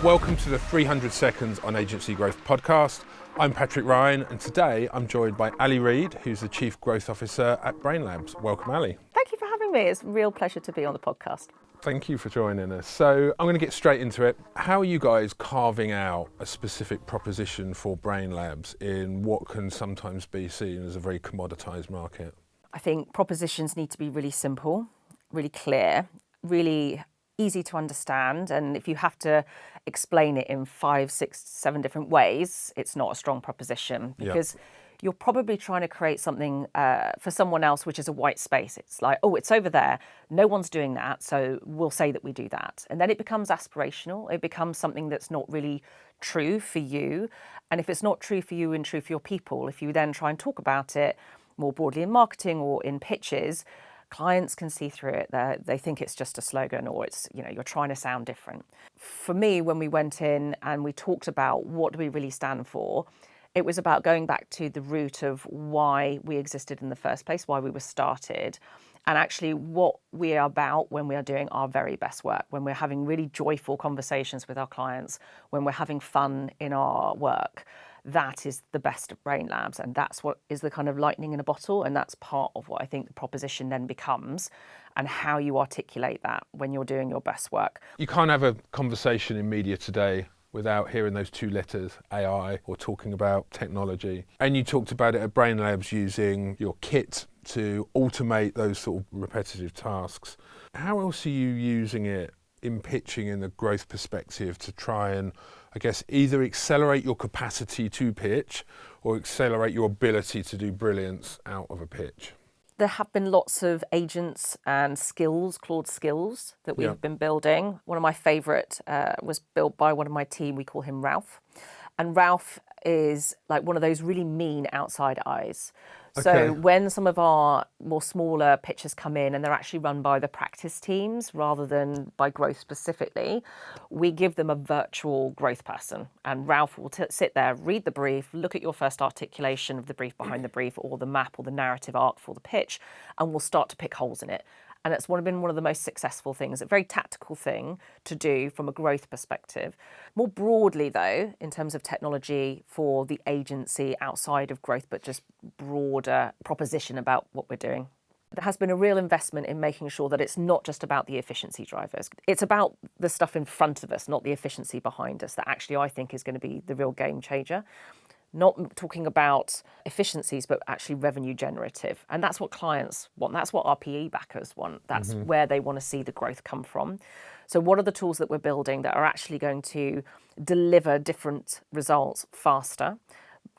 Welcome to the 300 Seconds on Agency Growth podcast. I'm Patrick Ryan, and today I'm joined by Ali Reid, who's the Chief Growth Officer at Brainlabs. Welcome, Ali. Thank you for having me. It's a real pleasure to be on the podcast. Thank you for joining us. So I'm going to get straight into it. How are you guys carving out a specific proposition for Brainlabs in what can sometimes be seen as a very commoditized market? I think propositions need to be really simple, really clear, really easy to understand. And if you have to explain it in 5, 6, 7 different ways, it's not a strong proposition because you're probably trying to create something for someone else, which is a white space. It's like, oh, it's over there. No one's doing that. So we'll say that we do that. And then it becomes aspirational. It becomes something that's not really true for you. And if it's not true for you and true for your people, if you then try and talk about it more broadly in marketing or in pitches, clients can see through it. They think it's just a slogan or it's, you're trying to sound different. For me, when we went in and we talked about what do we really stand for, it was about going back to the root of why we existed in the first place, why we were started, and actually what we are about when we are doing our very best work, when we're having really joyful conversations with our clients, when we're having fun in our work. That is the best of Brainlabs, and that's what is the kind of lightning in a bottle, and that's part of what I think the proposition then becomes and how you articulate that when you're doing your best work. You can't have a conversation in media today without hearing those 2 letters, AI, or talking about technology. And you talked about it at Brainlabs using your kit to automate those sort of repetitive tasks. How else are you using it in pitching in the growth perspective to try and, I guess, either accelerate your capacity to pitch or accelerate your ability to do brilliance out of a pitch? There have been lots of agents and skills, Claude skills, that we've been building. One of my favourite was built by one of my team. We call him Ralph. And Ralph is like one of those really mean outside eyes. Okay. So when some of our more smaller pitches come in and they're actually run by the practice teams rather than by growth specifically, we give them a virtual growth person. And Ralph will sit there, read the brief, look at your first articulation of the brief behind the brief or the map or the narrative arc for the pitch, and we'll start to pick holes in it. And it's been one of the most successful things, a very tactical thing to do from a growth perspective. More broadly, though, in terms of technology for the agency outside of growth, but just broader proposition about what we're doing. There has been a real investment in making sure that it's not just about the efficiency drivers. It's about the stuff in front of us, not the efficiency behind us, that actually I think is going to be the real game changer. Not talking about efficiencies, but actually revenue generative. And that's what clients want. That's what our PE backers want. That's where they want to see the growth come from. So what are the tools that we're building that are actually going to deliver different results faster,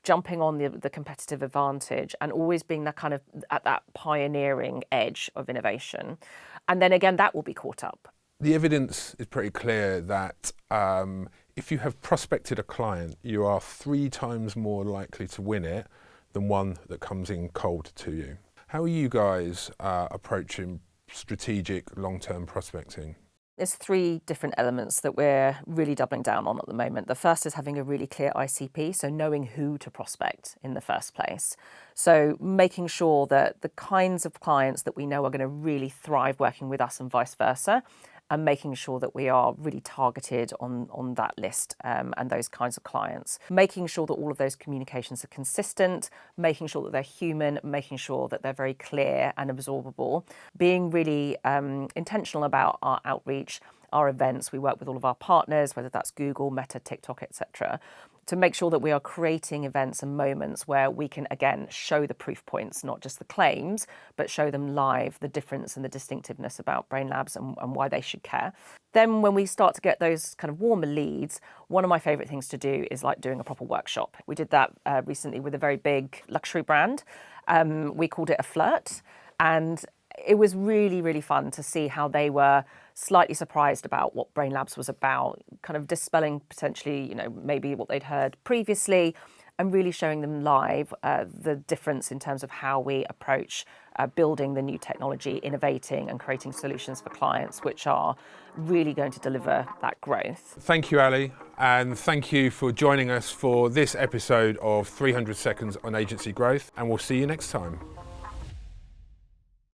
jumping on the competitive advantage and always being that kind of at that pioneering edge of innovation. And then again, that will be caught up. The evidence is pretty clear that if you have prospected a client, you are 3 times more likely to win it than one that comes in cold to you. How are you guys approaching strategic long-term prospecting? There's 3 different elements that we're really doubling down on at the moment. The first is having a really clear ICP, so knowing who to prospect in the first place. So making sure that the kinds of clients that we know are going to really thrive working with us and vice versa, and making sure that we are really targeted on that list and those kinds of clients. Making sure that all of those communications are consistent, making sure that they're human, making sure that they're very clear and absorbable, being really intentional about our outreach, our events. We work with all of our partners, whether that's Google, Meta, TikTok, etc., to make sure that we are creating events and moments where we can, again, show the proof points, not just the claims, but show them live, the difference and the distinctiveness about Brainlabs and why they should care. Then when we start to get those kind of warmer leads, one of my favourite things to do is like doing a proper workshop. We did that recently with a very big luxury brand. We called it a flirt. And it was really, really fun to see how they were slightly surprised about what Brainlabs was about, kind of dispelling potentially, maybe what they'd heard previously, and really showing them live the difference in terms of how we approach building the new technology, innovating and creating solutions for clients, which are really going to deliver that growth. Thank you, Ali, and thank you for joining us for this episode of 300 Seconds on Agency Growth, and we'll see you next time.